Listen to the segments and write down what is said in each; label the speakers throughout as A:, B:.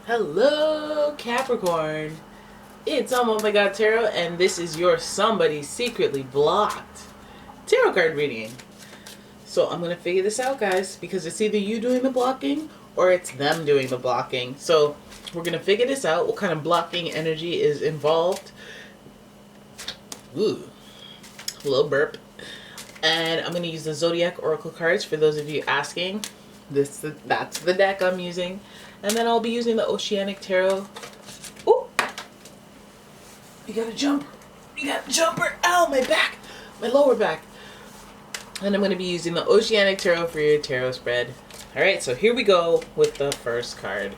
A: Hello, Capricorn. It's umomgtarot, and this is your somebody secretly blocked tarot card reading. So I'm gonna figure this out, guys, because it's either you doing the blocking or it's them doing the blocking. So we're gonna figure this out. What kind of blocking energy is involved? Ooh, a little burp. And I'm gonna use the Zodiac Oracle cards for those of you asking. That's the deck I'm using. And then I'll be using the Oceanic Tarot. Ooh! You got a jump. You got a jumper. Ow, my back. My lower back. And I'm going to be using the Oceanic Tarot for your tarot spread. Alright, so here we go with the first card.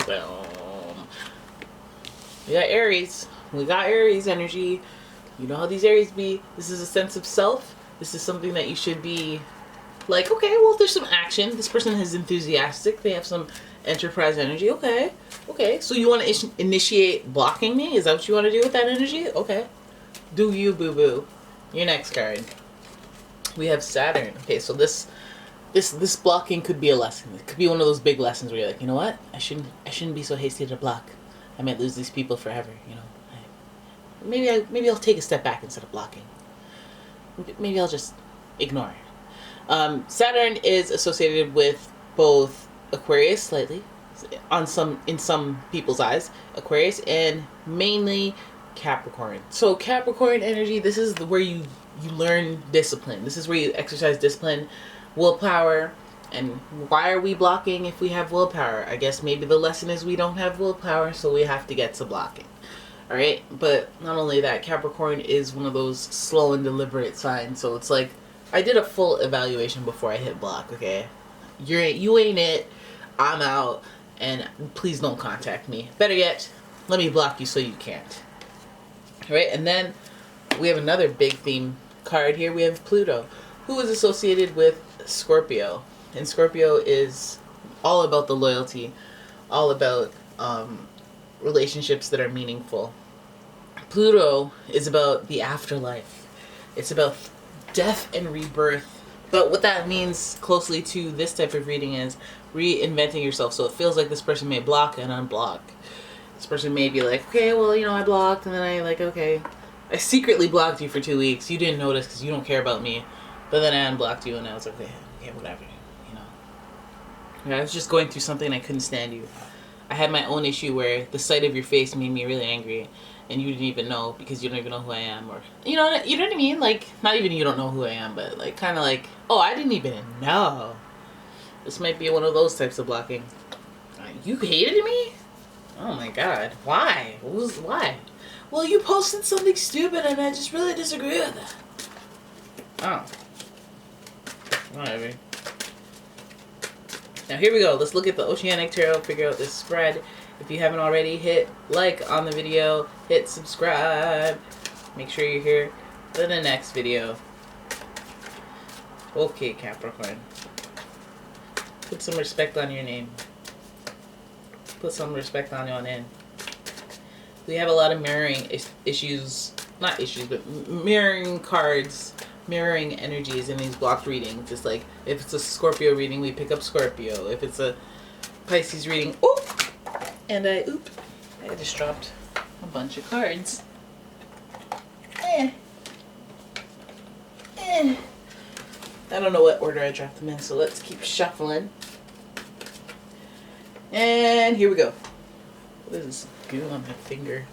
A: Boom. We got Aries. We got Aries energy. You know how these Aries be. This is a sense of self. This is something that you should be like, okay, well, there's some action. This person is enthusiastic. They have some enterprise energy. Okay. So you want to initiate blocking me? Is that what you want to do with that energy? Okay. Do you, boo-boo. Your next card. We have Saturn. Okay, so this blocking could be a lesson. It could be one of those big lessons where you're like, you know what? I shouldn't be so hasty to block. I might lose these people forever, you know. Maybe I'll take a step back instead of blocking. Maybe I'll just ignore it. Saturn is associated with both Aquarius, slightly, in some people's eyes, Aquarius, and mainly Capricorn. So Capricorn energy, this is where you learn discipline. This is where you exercise discipline, willpower. And why are we blocking if we have willpower? I guess maybe the lesson is we don't have willpower, so we have to get to blocking. Alright? But not only that, Capricorn is one of those slow and deliberate signs. So it's like, I did a full evaluation before I hit block, okay? You ain't it. I'm out. And please don't contact me. Better yet, let me block you so you can't. Alright, and then we have another big theme card here. We have Pluto, who is associated with Scorpio. And Scorpio is all about the loyalty, all about relationships that are meaningful. Pluto is about the afterlife. It's about death and rebirth. But what that means closely to this type of reading is reinventing yourself. So it feels like this person may block and unblock. This person may be like, okay, well, you know, I blocked, and then I secretly blocked you for 2 weeks. You didn't notice because you don't care about me. But then I unblocked you, and I was like, okay, whatever, you know. And I was just going through something, and I couldn't stand you. I had my own issue where the sight of your face made me really angry, and you didn't even know because you don't even know who I am, or you know what I mean? Like, not even you don't know who I am, but like kind of like, oh, I didn't even know. This might be one of those types of blocking. You hated me? Oh my god, why? Why? Well, you posted something stupid, and I just really disagree with that. Oh, whatever. Now here we go. Let's look at the Oceanic Tarot, figure out this spread. If you haven't already, hit like on the video, hit subscribe. Make sure you're here for the next video. Okay, Capricorn. Put some respect on your name. Put some respect on your name. We have a lot of mirroring issues. Not issues, but mirroring cards. Mirroring energies in these blocked readings. Just like if it's a Scorpio reading, we pick up Scorpio. If it's a Pisces reading, and I just dropped a bunch of cards. I don't know what order I dropped them in, so let's keep shuffling. And here we go. What is this goo on my finger?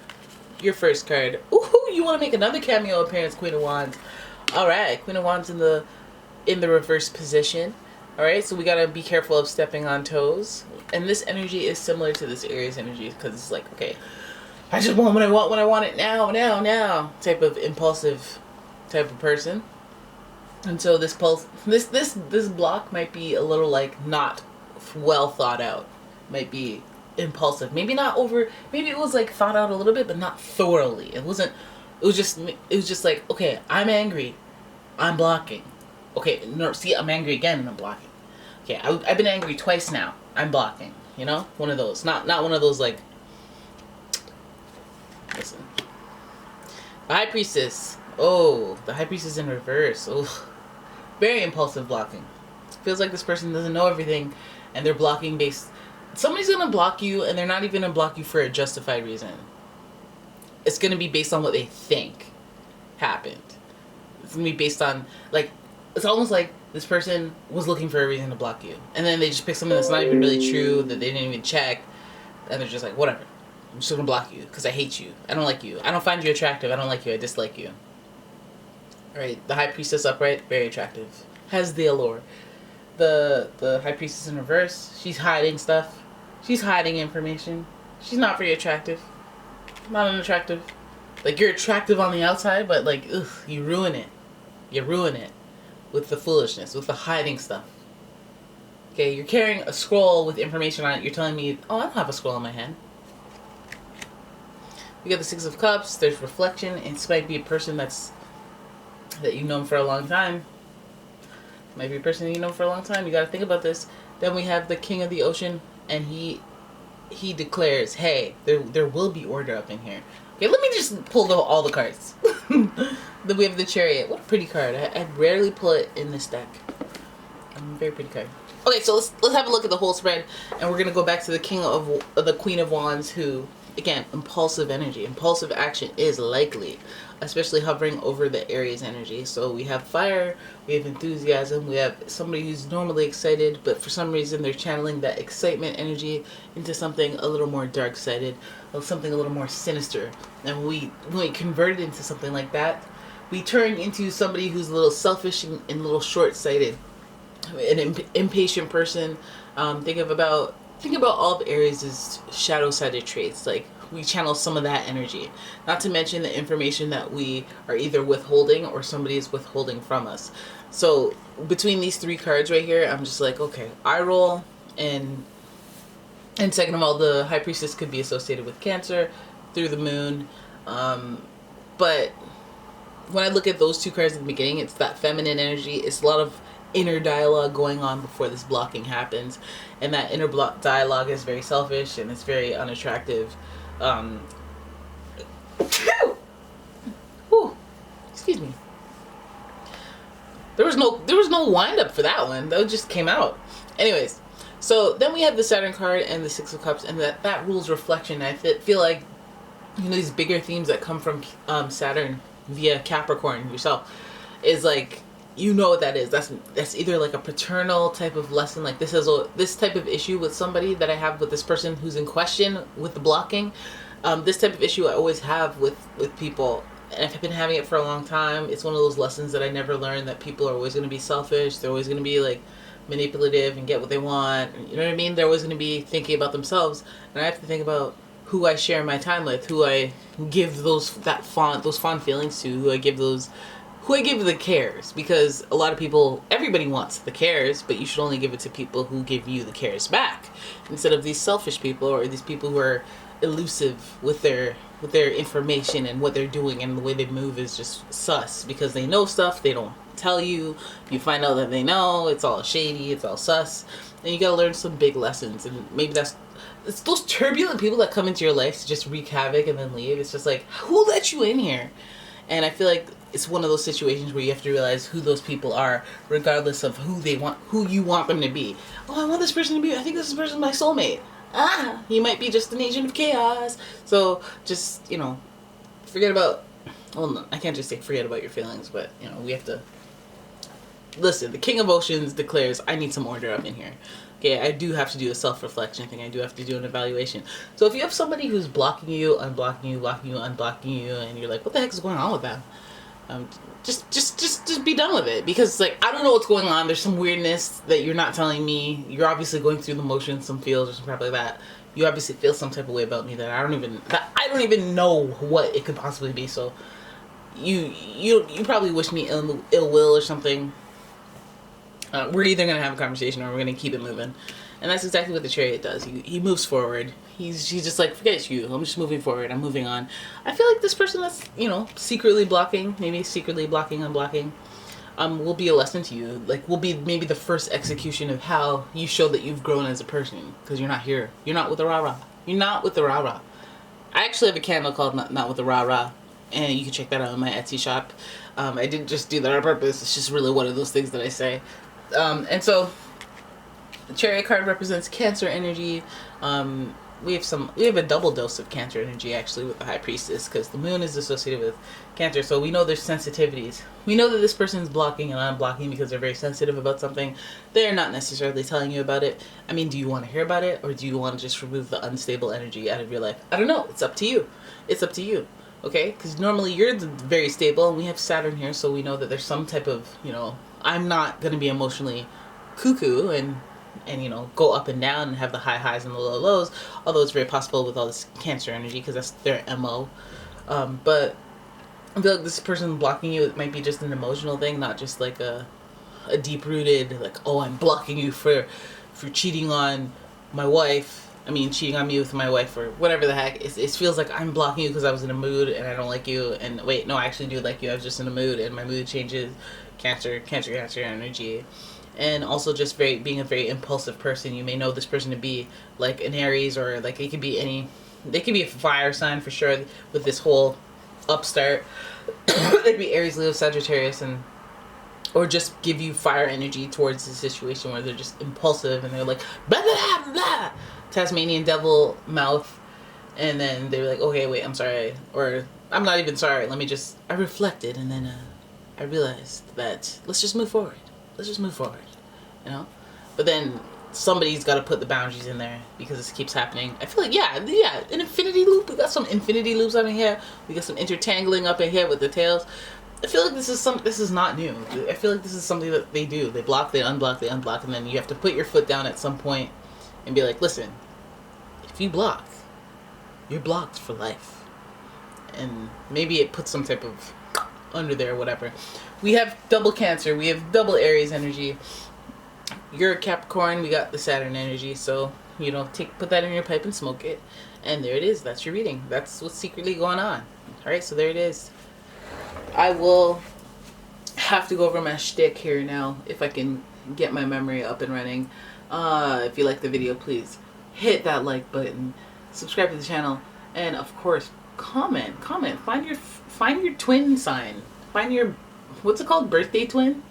A: Your first card. Ooh, you want to make another cameo appearance, Queen of Wands. Alright, Queen of Wands in the reverse position. Alright, so we gotta be careful of stepping on toes. And this energy is similar to this Aries energy because it's like, okay, I just want what I want when I want it now type of impulsive type of person. And so this block might be a little like not well thought out. Might be impulsive. Maybe it was like thought out a little bit, but not thoroughly. It was just like, okay, I'm angry, I'm blocking. Okay, no, see, I'm angry again and I'm blocking. Okay, I've been angry twice now. I'm blocking. You know? One of those. Not one of those like... Listen. The High Priestess. Oh, the High Priestess in reverse. Oh, very impulsive blocking. Feels like this person doesn't know everything and they're blocking based somebody's gonna block you, and they're not even gonna block you for a justified reason. It's gonna be based on what they think happened. It's gonna be based on, like, it's almost like this person was looking for a reason to block you, and then they just pick something that's not even really true, that they didn't even check, and they're just like, whatever, I'm just gonna block you because I hate you, I don't like you, I don't find you attractive, I don't like you, I dislike you. Alright, the High Priestess upright, very attractive, has the allure. The High Priestess in reverse, she's hiding stuff, she's hiding information, she's not very attractive, not unattractive. Like, you're attractive on the outside, but like, ugh, you ruin it. You ruin it with the foolishness, with the hiding stuff. Okay, you're carrying a scroll with information on it. You're telling me, oh, I don't have a scroll in my hand. You got the Six of Cups. There's reflection. It might be a person that you've known for a long time. Might be a person that you know for a long time. You got to think about this. Then we have the King of the Ocean, and he declares, hey, there will be order up in here. Okay, let me just pull all the cards. Then we have the Chariot. What a pretty card. I rarely pull it in this deck. Very pretty card. Okay, so let's have a look at the whole spread, and we're gonna go back to the Queen of Wands, who, again, impulsive energy, impulsive action is likely, especially hovering over the Aries energy. So we have fire, we have enthusiasm, we have somebody who's normally excited, but for some reason they're channeling that excitement energy into something a little more dark-sided, or something a little more sinister. And when we convert it into something like that, we turn into somebody who's a little selfish and a little short-sighted, an impatient person. Think about all of Aries' shadow-sided traits. Like, we channel some of that energy. Not to mention the information that we are either withholding or somebody is withholding from us. So between these three cards right here, I'm just like, okay, eye roll. And second of all, the High Priestess could be associated with Cancer, through the moon. But when I look at those two cards at the beginning, it's that feminine energy. It's a lot of inner dialogue going on before this blocking happens, and that inner dialogue is very selfish and it's very unattractive. Excuse me. There was no wind up for that one. That just came out. Anyways, so then we have the Saturn card and the Six of Cups, and that rules reflection. I feel like, you know, these bigger themes that come from Saturn via Capricorn yourself is like, you know what that is. That's either like a paternal type of lesson, like this type of issue with somebody that I have with this person who's in question with the blocking. This type of issue I always have with people, and I've been having it for a long time. It's one of those lessons that I never learned, that people are always going to be selfish. They're always going to be like manipulative and get what they want. You know what I mean? They're always going to be thinking about themselves, and I have to think about who I share my time with, who I give those fond feelings to, who I give the cares. Because a lot of people, everybody wants the cares, but you should only give it to people who give you the cares back, instead of these selfish people, or these people who are elusive with their information, and what they're doing and the way they move is just sus, because they know stuff, they don't tell you, you find out that they know, it's all shady, it's all sus, and you gotta learn some big lessons. And maybe it's those turbulent people that come into your life to just wreak havoc and then leave. It's just like, who let you in here? And I feel like it's one of those situations where you have to realize who those people are, regardless of who you want them to be. Oh, I want this person to be, I think this person's my soulmate. He might be just an agent of chaos. So just, you know, forget about, well, no, I can't just say forget about your feelings, but, you know, we have to listen. The King of Oceans declares, I need some order up in here. Okay, I do have to do a self-reflection thing. I do have to do an evaluation. So if you have somebody who's blocking you, unblocking you, blocking you, unblocking you, and you're like, what the heck is going on with them? Just be done with it. Because, like, I don't know what's going on. There's some weirdness that you're not telling me. You're obviously going through the motions, some feels or some crap like that. You obviously feel some type of way about me that I don't even know what it could possibly be. So you probably wish me ill will or something. We're either going to have a conversation or we're going to keep it moving. And that's exactly what the Chariot does. He moves forward. He's just like, forget you. I'm just moving forward. I'm moving on. I feel like this person that's, you know, secretly blocking, maybe secretly blocking, unblocking, will be a lesson to you. Like, will be maybe the first execution of how you show that you've grown as a person. Because you're not here. You're not with the rah-rah. You're not with the rah-rah. I actually have a candle called Not With the Rah-Rah. And you can check that out on my Etsy shop. I didn't just do that on purpose. It's just really one of those things that I say. And so The Chariot card represents Cancer energy. We have a double dose of Cancer energy actually with the High Priestess, because the moon is associated with Cancer, so we know there's sensitivities. We know that this person's blocking and unblocking because they're very sensitive about something. They're not necessarily telling you about it. I mean, do you want to hear about it, or do you want to just remove the unstable energy out of your life? I don't know. It's up to you. It's up to you. Okay? Because normally you're very stable, and we have Saturn here, so we know that there's some type of, I'm not going to be emotionally cuckoo and go up and down and have the high highs and the low lows, although it's very possible with all this Cancer energy because that's their MO. But I feel like this person blocking you, it might be just an emotional thing, not just like a deep-rooted, like, oh, I'm blocking you for cheating on my wife. I mean, cheating on me with my wife, or whatever the heck. It feels like I'm blocking you because I was in a mood and I don't like you. And wait, no, I actually do like you. I was just in a mood and my mood changes. Cancer energy. And also just being a very impulsive person. You may know this person to be like an Aries, or like they could be a fire sign for sure with this whole upstart. They'd be Aries, Leo, Sagittarius, or just give you fire energy towards the situation where they're just impulsive and they're like blah blah blah, blah. Tasmanian devil mouth, and then they're like, okay, wait, I'm sorry, or I'm not even sorry. I reflected, and then I realized that let's just move forward. But then somebody's got to put the boundaries in there because this keeps happening. I feel like, yeah, an infinity loop. We got some infinity loops up in here. We got some intertangling up in here with the tails. I feel like this is not new. I feel like this is something that they do. They block, they unblock, and then you have to put your foot down at some point and be like, listen, if you block, you're blocked for life. And maybe it puts some type of under there or whatever. We have double Cancer. We have double Aries energy. You're a Capricorn. We got the Saturn energy. So, put that in your pipe and smoke it. And there it is. That's your reading. That's what's secretly going on. Alright, so there it is. I will have to go over my shtick here now if I can get my memory up and running. If you like the video, please hit that like button. Subscribe to the channel. And, of course, comment. Find your twin sign. Find your, what's it called? Birthday twin?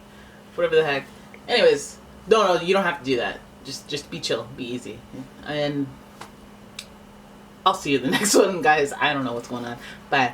A: Whatever the heck. Anyways, no, you don't have to do that. Just be chill. Be easy. And I'll see you in the next one, guys. I don't know what's going on. Bye.